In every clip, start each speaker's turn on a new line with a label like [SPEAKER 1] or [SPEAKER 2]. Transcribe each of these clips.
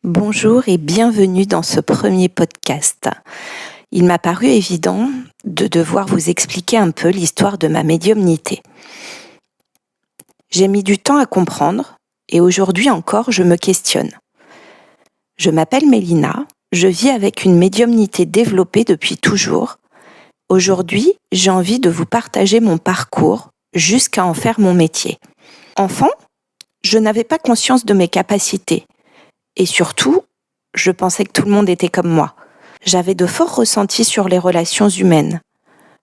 [SPEAKER 1] Bonjour et bienvenue dans ce premier podcast. Il m'a paru évident de devoir vous expliquer un peu l'histoire de ma médiumnité. J'ai mis du temps à comprendre et aujourd'hui encore je me questionne. Je m'appelle Mélina, je vis avec une médiumnité développée depuis toujours. Aujourd'hui, j'ai envie de vous partager mon parcours jusqu'à en faire mon métier. Enfant, je n'avais pas conscience de mes capacités. Et surtout, je pensais que tout le monde était comme moi. J'avais de forts ressentis sur les relations humaines.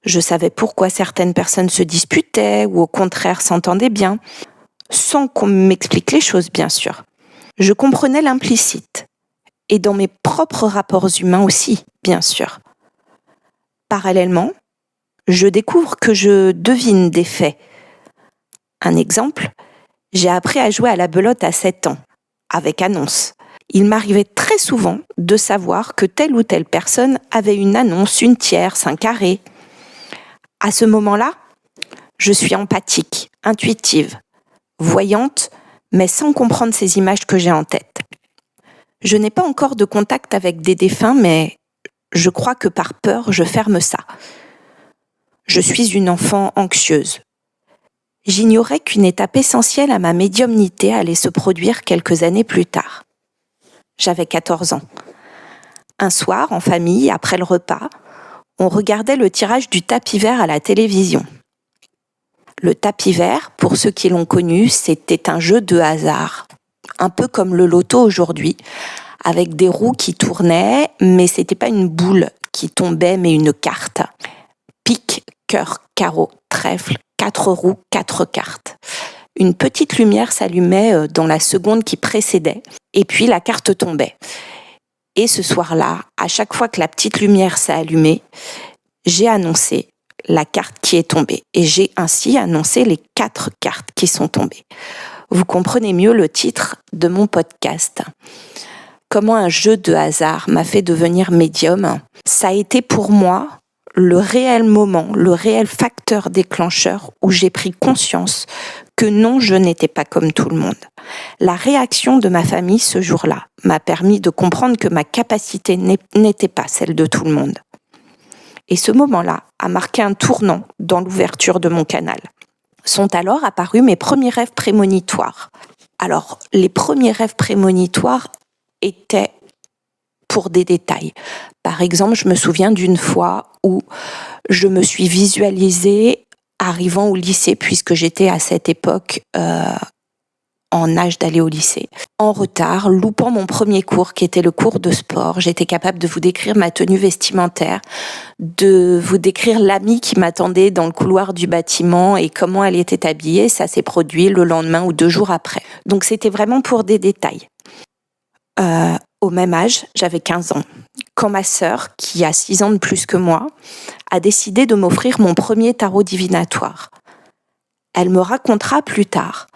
[SPEAKER 1] Je savais pourquoi certaines personnes se disputaient ou au contraire s'entendaient bien, sans qu'on m'explique les choses bien sûr. Je comprenais l'implicite, et dans mes propres rapports humains aussi, bien sûr. Parallèlement, je découvre que je devine des faits. Un exemple, j'ai appris à jouer à la belote à 7 ans, avec annonce. Il m'arrivait très souvent de savoir que telle ou telle personne avait une annonce, une tierce, un carré. À ce moment-là, je suis empathique, intuitive, voyante, mais sans comprendre ces images que j'ai en tête. Je n'ai pas encore de contact avec des défunts, mais je crois que par peur, je ferme ça. Je suis une enfant anxieuse. J'ignorais qu'une étape essentielle à ma médiumnité allait se produire quelques années plus tard. J'avais 14 ans. Un soir, en famille, après le repas, on regardait le tirage du tapis vert à la télévision. Le tapis vert, pour ceux qui l'ont connu, c'était un jeu de hasard, un peu comme le loto aujourd'hui, avec des roues qui tournaient, mais c'était pas une boule qui tombait, mais une carte. Pique, cœur, carreau, trèfle, 4 roues, 4 cartes. Une petite lumière s'allumait dans la seconde qui précédait, et puis la carte tombait. Et ce soir-là, à chaque fois que la petite lumière s'est allumée, j'ai annoncé la carte qui est tombée. Et j'ai ainsi annoncé les 4 cartes qui sont tombées. Vous comprenez mieux le titre de mon podcast. Comment un jeu de hasard m'a fait devenir médium. Ça a été pour moi le réel moment, le réel facteur déclencheur où j'ai pris conscience que non, je n'étais pas comme tout le monde. La réaction de ma famille ce jour-là m'a permis de comprendre que ma capacité n'était pas celle de tout le monde. Et ce moment-là a marqué un tournant dans l'ouverture de mon canal. Sont alors apparus mes premiers rêves prémonitoires. Alors, les premiers rêves prémonitoires étaient pour des détails. Par exemple, je me souviens d'une fois où je me suis visualisée arrivant au lycée, puisque j'étais à cette époque en âge d'aller au lycée. En retard, loupant mon premier cours qui était le cours de sport, j'étais capable de vous décrire ma tenue vestimentaire, de vous décrire l'amie qui m'attendait dans le couloir du bâtiment et comment elle était habillée. Ça s'est produit le lendemain ou 2 jours après. Donc c'était vraiment pour des détails. Au même âge, j'avais 15 ans, quand ma sœur, qui a 6 ans de plus que moi, a décidé de m'offrir mon premier tarot divinatoire. Elle me racontera plus tard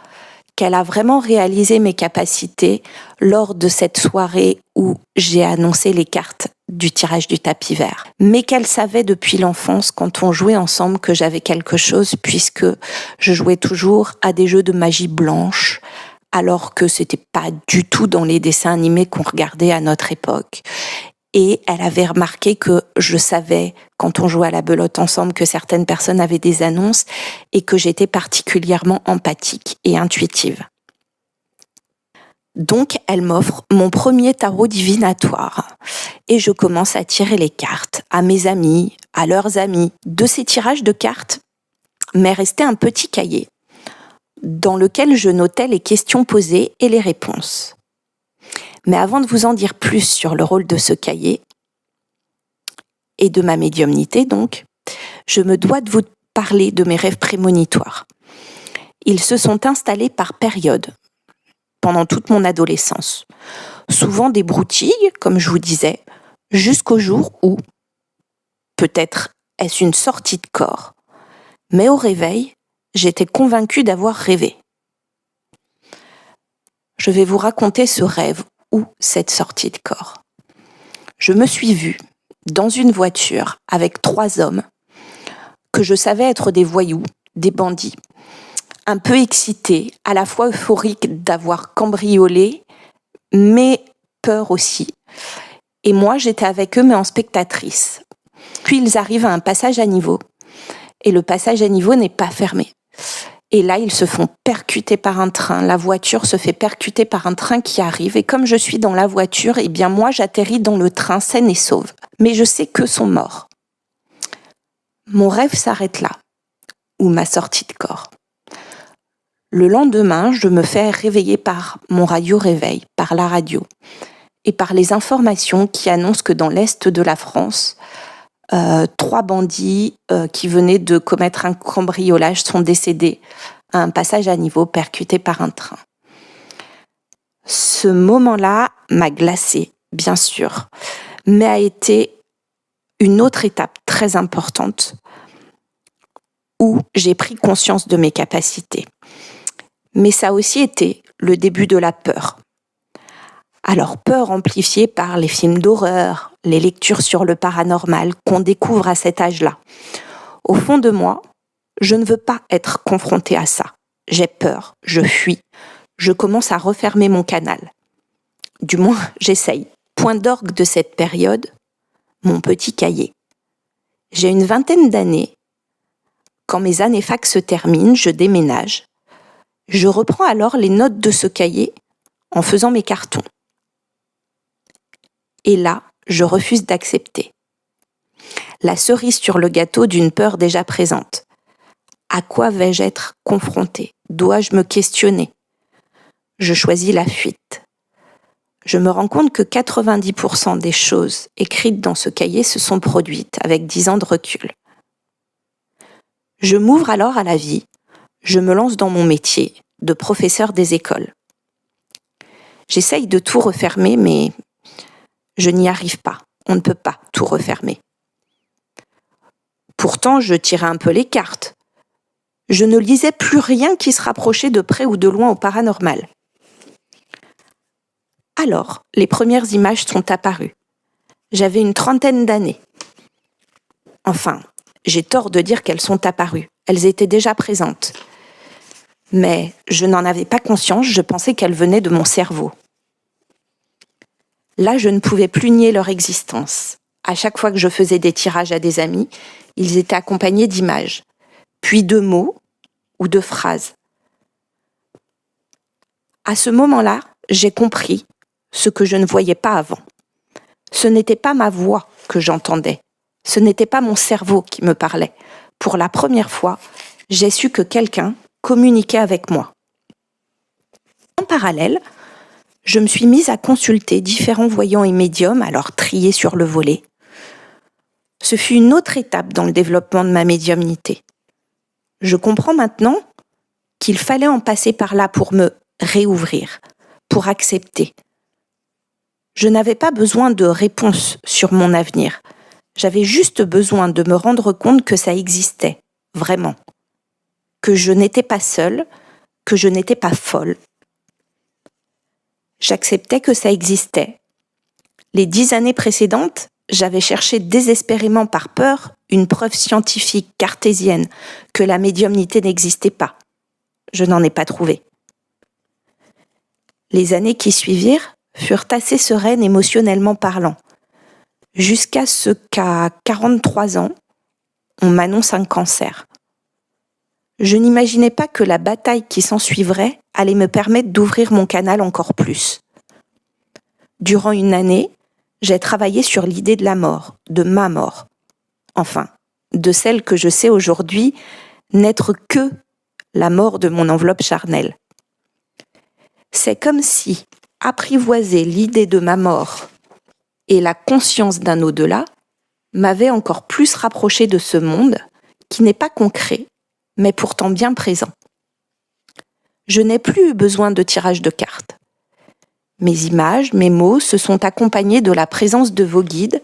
[SPEAKER 1] qu'elle a vraiment réalisé mes capacités lors de cette soirée où j'ai annoncé les cartes du tirage du tapis vert. Mais qu'elle savait depuis l'enfance, quand on jouait ensemble, que j'avais quelque chose, puisque je jouais toujours à des jeux de magie blanche, alors que c'était pas du tout dans les dessins animés qu'on regardait à notre époque. Et elle avait remarqué que je savais, quand on jouait à la belote ensemble, que certaines personnes avaient des annonces et que j'étais particulièrement empathique et intuitive. Donc, elle m'offre mon premier tarot divinatoire. Et je commence à tirer les cartes à mes amis, à leurs amis. De ces tirages de cartes m'est resté un petit cahier dans lequel je notais les questions posées et les réponses. Mais avant de vous en dire plus sur le rôle de ce cahier, et de ma médiumnité donc, je me dois de vous parler de mes rêves prémonitoires. Ils se sont installés par période, pendant toute mon adolescence. Souvent des broutilles, comme je vous disais, jusqu'au jour où, peut-être est-ce une sortie de corps, mais au réveil, j'étais convaincue d'avoir rêvé. Je vais vous raconter ce rêve ou cette sortie de corps. Je me suis vue dans une voiture avec 3 hommes que je savais être des voyous, des bandits, un peu excités, à la fois euphoriques d'avoir cambriolé, mais peur aussi. Et moi, j'étais avec eux, mais en spectatrice. Puis ils arrivent à un passage à niveau. Et le passage à niveau n'est pas fermé. Et là, ils se font percuter par un train. La voiture se fait percuter par un train qui arrive. Et comme je suis dans la voiture, eh bien moi, j'atterris dans le train saine et sauve. Mais je sais qu'eux sont morts. Mon rêve s'arrête là, ou ma sortie de corps. Le lendemain, je me fais réveiller par mon radio-réveil, par la radio, et par les informations qui annoncent que dans l'est de la France, 3 bandits qui venaient de commettre un cambriolage sont décédés à un passage à niveau percuté par un train. Ce moment-là m'a glacée, bien sûr, mais a été une autre étape très importante où j'ai pris conscience de mes capacités. Mais ça a aussi été le début de la peur. Alors, peur amplifiée par les films d'horreur, les lectures sur le paranormal qu'on découvre à cet âge-là. Au fond de moi, je ne veux pas être confrontée à ça. J'ai peur, je fuis, je commence à refermer mon canal. Du moins, j'essaye. Point d'orgue de cette période, mon petit cahier. J'ai une vingtaine d'années. Quand mes années fac se terminent, je déménage. Je reprends alors les notes de ce cahier en faisant mes cartons. Et là, je refuse d'accepter. La cerise sur le gâteau d'une peur déjà présente. À quoi vais-je être confrontée ? Dois-je me questionner ? Je choisis la fuite. Je me rends compte que 90% des choses écrites dans ce cahier se sont produites avec 10 ans de recul. Je m'ouvre alors à la vie, je me lance dans mon métier de professeur des écoles. J'essaye de tout refermer, mais je n'y arrive pas. On ne peut pas tout refermer. Pourtant, je tirais un peu les cartes. Je ne lisais plus rien qui se rapprochait de près ou de loin au paranormal. Alors, les premières images sont apparues. J'avais une trentaine d'années. Enfin, j'ai tort de dire qu'elles sont apparues. Elles étaient déjà présentes. Mais je n'en avais pas conscience, je pensais qu'elles venaient de mon cerveau. Là, je ne pouvais plus nier leur existence. À chaque fois que je faisais des tirages à des amis, ils étaient accompagnés d'images, puis de mots ou de phrases. À ce moment-là, j'ai compris ce que je ne voyais pas avant. Ce n'était pas ma voix que j'entendais. Ce n'était pas mon cerveau qui me parlait. Pour la première fois, j'ai su que quelqu'un communiquait avec moi. En parallèle, je me suis mise à consulter différents voyants et médiums, alors triés sur le volet. Ce fut une autre étape dans le développement de ma médiumnité. Je comprends maintenant qu'il fallait en passer par là pour me réouvrir, pour accepter. Je n'avais pas besoin de réponses sur mon avenir. J'avais juste besoin de me rendre compte que ça existait, vraiment. Que je n'étais pas seule, que je n'étais pas folle. J'acceptais que ça existait. Les 10 années précédentes, j'avais cherché désespérément par peur une preuve scientifique cartésienne que la médiumnité n'existait pas. Je n'en ai pas trouvé. Les années qui suivirent furent assez sereines émotionnellement parlant, jusqu'à ce qu'à 43 ans, on m'annonce un cancer. Je n'imaginais pas que la bataille qui s'ensuivrait allait me permettre d'ouvrir mon canal encore plus. Durant une année, j'ai travaillé sur l'idée de la mort, de ma mort. Enfin, de celle que je sais aujourd'hui n'être que la mort de mon enveloppe charnelle. C'est comme si apprivoiser l'idée de ma mort et la conscience d'un au-delà m'avait encore plus rapproché de ce monde qui n'est pas concret, mais pourtant bien présent. Je n'ai plus eu besoin de tirage de cartes. Mes images, mes mots se sont accompagnés de la présence de vos guides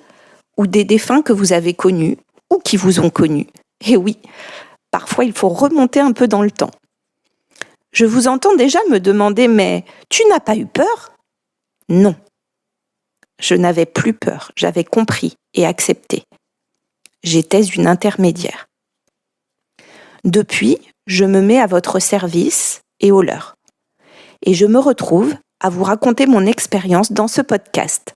[SPEAKER 1] ou des défunts que vous avez connus ou qui vous ont connus. Et oui, parfois il faut remonter un peu dans le temps. Je vous entends déjà me demander « Mais tu n'as pas eu peur ?» Non. Je n'avais plus peur, j'avais compris et accepté. J'étais une intermédiaire. Depuis, je me mets à votre service et au leur. Et je me retrouve à vous raconter mon expérience dans ce podcast.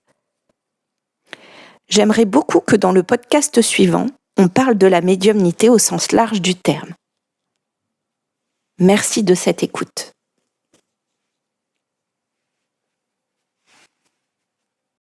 [SPEAKER 1] J'aimerais beaucoup que dans le podcast suivant, on parle de la médiumnité au sens large du terme. Merci de cette écoute.